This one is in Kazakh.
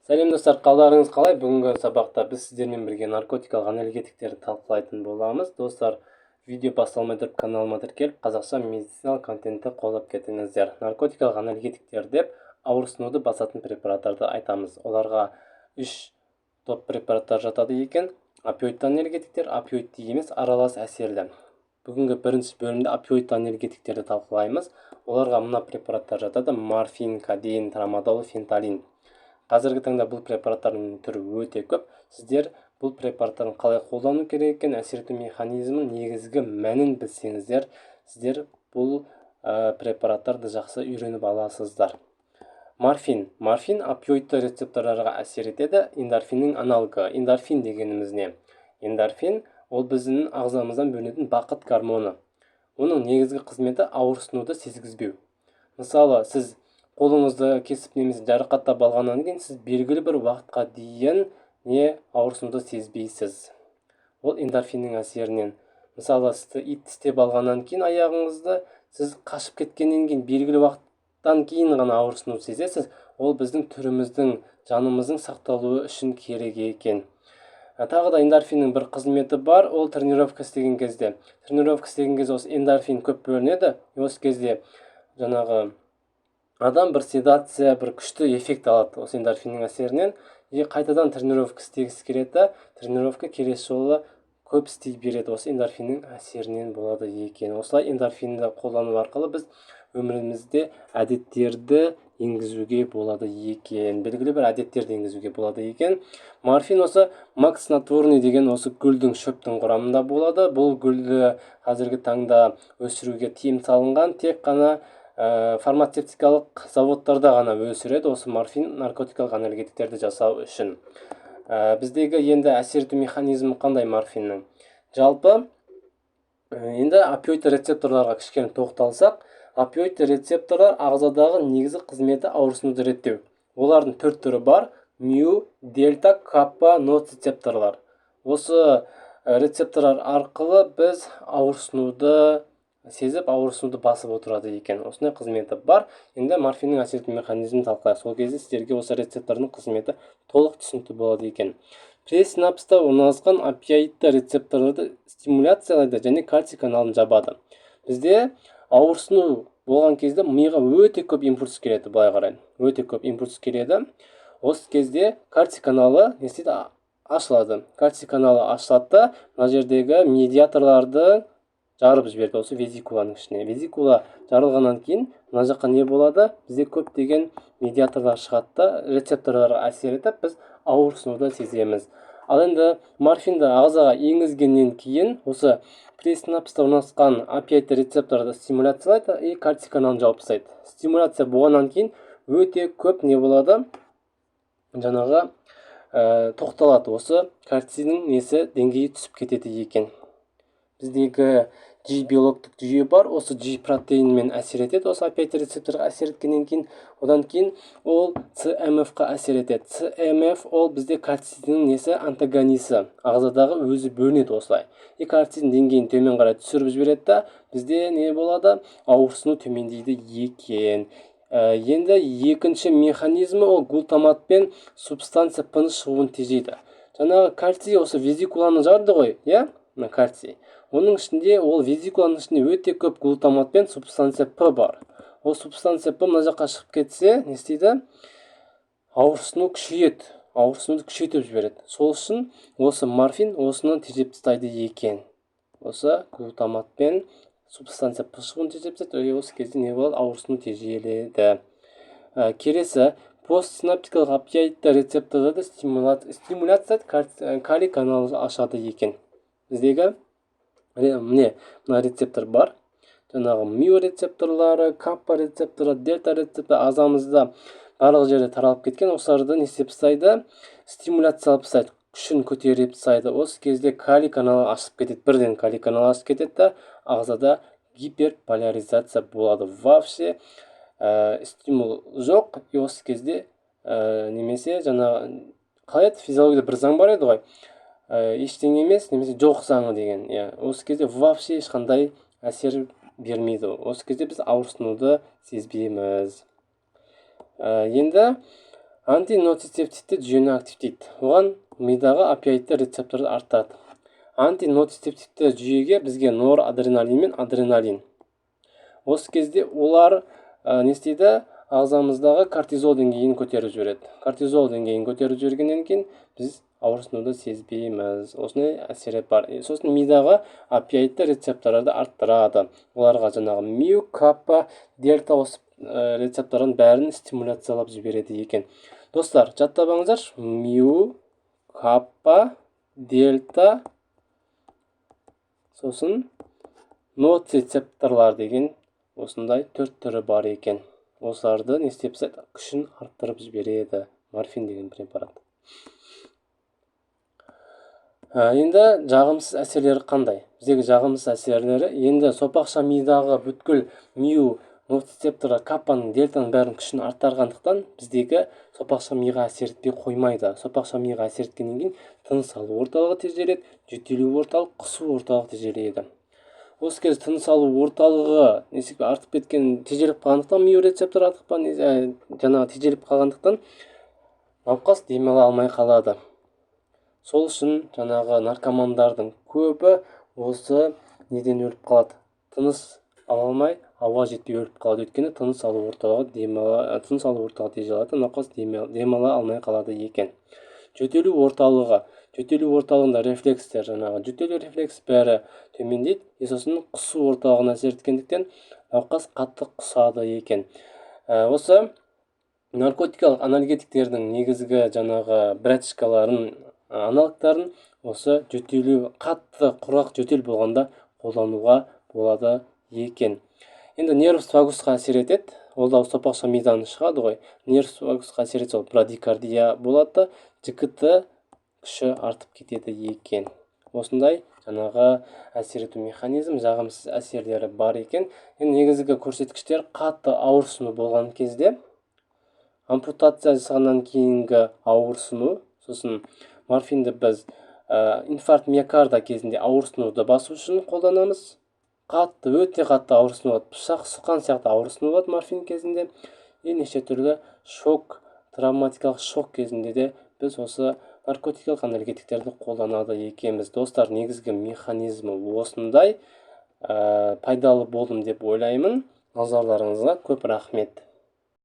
Сәлем достар, қалдарыңыз қалай? Бүгінгі сабақта біз сіздермен бірге наркотикалық анальгетиктерді талқылайтын боламыз. Достар, видео басталмай тұрып каналыма тіркеліп, қазақша медициналық контентті қолдап кетіңіздер. Наркотикалық аналитиктер деп ауырсынуды басатын препараттарды айтамыз. Оларға 3 топ препараттар жатады екен. Опиоидті анальгетиктер, опиоидті емес, аралас әсерлі. Бүгінгі бірінші бөлімде опиоидті анальгетиктерді талқылаймыз. Оларға мына препараттар жатады: морфин, кодеин, трамадол, фенталин. Қазіргі таңда бұл препараттардың түрі өте көп. Сіздер бұл препараттарын қалай қолдану керек екен, әсер ету механизмін, негізгі мәнін білсеңіздер, сіздер бұл препараттарды жақсы үйреніп аласыздар. Морфин опиоидты рецепторларға әсер етеді. Эндорфиннің аналогы. Эндорфин дегеніміз не? Эндорфин ол біздің ағзамыздан бөлінетін бақыт гормоны. Оның негізгі қызметі ауырсынуды сезгізбеу. Мысалы, сіз қолыңызды кесіп немесе жарақаттап алғаннан кейін сіз белгілі бір уақытқа дейін ауырсынуды сезбейсіз. Ол эндорфиннің әсерінен. Мысалы, сізді ит тістеп алғаннан кейін аяғыңызды, сіз қашып кеткеннен кейін белгілі уақыттан кейін ғана ауырсыну сезесіз. Ол біздің түріміздің, жанымыздың сақталуы үшін керек екен. Тағы да эндорфиннің бір қызметі бар, ол тренировка істеген кезде. Тренировка істеген кезде осы эндорфин көп бөлінеді. Осы кезде жаңағы адам бір седация, бір күшті эффект алады осы эндорфиннің әсерінен. Қайтадан тренировка істегісі келеді, тренировка келесі жолы көп істей береді. Осы эндорфиннің әсерінен болады екен. Осылай эндорфинді қолдану арқылы біз өмірімізде әдеттерді енгізуге болады екен. Белгілі бір әдеттерді енгізуге болады екен. Морфин осы макс снотворный деген осы гүлдің, шөптің құрамында болады. Бұл гүлді қазіргі таңда өсіруге тыйым салынған, тек қана фармацевтикалық заводтарда ғана өсіреді осы морфин наркотикалық анальгетиктерді жасау үшін. Біздегі енді әсер ету механизмі қандай морфиннің? Жалпы, енді опиоид рецепторларға кішкене тоқталсақ, опиоид рецепторлар ағзадағы негізгі қызметі ауырсынуды реттеу. Олардың 4 түрі бар: му, дельта, каппа, ноцицепторлар. Осы рецепторлар арқылы біз ауырсынуды сезіп, ауырсынуды басып отырады екен. Осындай қызметі бар. Енді морфиннің әсер ету механизмін талқылайық. Сол кезде сіздерге осы рецептордың қызметі толық түсінікті болады екен. Пресинапста орналасқан опиоидты рецепторларды стимуляциялайды және кальций каналын жабады. Бізде ауырсыну болған кезде миға өте көп импульс келеді, былай қарай. Өте көп импульс келеді. Осы кезде кальций каналы не істейді? Ашылады. Кальций каналы ашылады, мына жердегі медиаторларды жарып жіберді осы везикуланың ішіне. Везикула жарылғаннан кейін мына жаққа не болады? Бізде көптеген медиаторлар шығады, рецепторларға әсер етіп, біз ауырсынуды сеземіз. Ал енді морфинді ағзаға енгізгеннен кейін осы пресинапста орналасқан опиоид рецепторды стимуляциялайды и кальций каналын жауып тастайды. Стимуляция болғаннан кейін өте көп не болады? Жаңағы тоқталады. Осы кальцийдің деңгейі түсіп кетеді екен. Біздегі G биологтық жүйе бар, осы G протеинмен әсер етеді, осы опиоид рецепторға әсер еткеннен кейін, одан кейін ол CMF-қа әсер етеді. CMF ол бізде кальцийдің антагонисі, ағзадағы өзі бөлінеді осылай. И кальцийдің деңгейін төмен қарай түсіріп жібереді, бізде не болады? Ауырсыну төмендейді екен. Енді екінші механизмі ол глутамат пен субстанция P-ның шығуын тежейді. Жаңағы кальций осы везикуланы жарды ғой, мына кальций. Оның ішінде, ол везикуланың ішінде өте көп глутамат пен субстанция P бар. Ол субстанция P мына жаққа шығып кетсе, не істейді? Ауырсыну күшейеді. Ауырсынуды күшейтіп жібереді. Сол үшін осы морфин осыны тежеп тастайды екен. Осы глутамат пен субстанция P шығуын тежеп тастайды. Осы кезде не болады? Ауырсыну тежеледі. Келесі, постсинаптикалық опиоидты рецепторларды стимуляция калий каналы ашады екен. Біздегі мына рецептор бар. Жаңағы му рецепторлары, каппа рецепторы, дельта рецепторы ағзамызда барлық жерде таралып кеткен. Осыларды не істеп тастайды? Стимуляциялап тастайды, күшін көтеріп тастайды. Осы кезде калий каналы ашып кетеді. Бірден калий каналы ашып кетеді, ағзада гиперполяризация болады. Вообще стимул жоқ. И осы кезде немесе жаңағы қалай еді? Физиологияда бір заң бар еді ғой. Ештеңе емес, немесе жоқ заңы деген. Осы кезде вообще ешқандай әсер бермейді. Осы кезде біз ауырсынуды сезбейміз. Енді антинотицептивті жүйені активтейді. Оған мидағы опиоидті рецепторды арттырады. Антинотицептивті жүйеге бізге норадреналин мен адреналин. Осы кезде олар не істейді? Ағзамыздағы кортизол деңгейін көтеріп жібереді. Кортизол деңгейін көтеріп жібергеннен кейін біз ауырсынуды сезбейміз. Осындай әсері бар. Сосын мидағы опиоидті рецепторларды арттырады. Оларға жаңағы миу, каппа, дельта осы рецепторын бәрін стимуляциялап жібереді екен. Достар, жаттап алыңыздар. Миу, каппа, дельта, сосын ноцицепторлар деген осындай 4 түрі бар екен. Осыларды не істепсе күшін арттырып жібереді. Морфин деген препарат. Енді жағымсыз әсерлері қандай? Біздегі жағымсыз әсерлері енді сопақша мидағы бүткіл миу, ноцицепторы, каппаның, дельтаның бәрін күшін арттырғандықтан біздегі сопақша миға әсер етпей қоймайды. Сопақша миға әсер еткеннен кейін тыныс алу орталығы тежеледі, жөтелу орталық, құсу орталық тежеледі. Осы кезде тыныс алу орталығы артып кеткен, тежеліп қалғандықтан, миу рецептор артып жаңағы тежеліп қалғандықтан науқас демала алмай қалады. Сол үшін жаңағы наркомандардың көбі осы неден өліп қалады. Тыныс ала алмай, ауа жетпей өліп қалады. Өйткені тыныс алу орталығы тежеледі, науқас демала алмай қалады екен. Жөтелу орталығында рефлекстер, жаңағы жөтелу рефлекс бәрі төмендейді. Сосын құсу орталығына әсер еткендіктен науқас қатты құсады екен. Осы наркотикалық анальгетиктердің негізгі жаңағы братишкаларын, аналогтарын осы жөтелу, қатты құрақ жөтел болғанда қолдануға болады екен. Енді нервус вагусқа әсер етеді. Ол да сопақша мидан шығады ғой. Нервус вагусқа әсер етсе, брадикардия болады, ЖКТ күші артып кетеді екен. Осындай жаңағы әсер ету механизм, жағымсыз әсерлері бар екен. Енді негізгі көрсеткіштер қатты ауырсыну болған кезде, ампутация жасағаннан кейінгі ауырсыну, сосын морфинді біз инфаркт миокарда кезінде ауырсынуды басу үшін қолданамыз. Өте қатты ауырсыну болады, пышақ сұққан сияқты ауырсыну болады морфин кезінде. Неше түрлі шок, травматикалық шок кезінде де біз осы наркотикалық анальгетиктерді қолданады екенбіз. Достар, негізгі механизмі осындай. Пайдалы болдым деп ойлаймын. Назарларыңызға көп рахмет.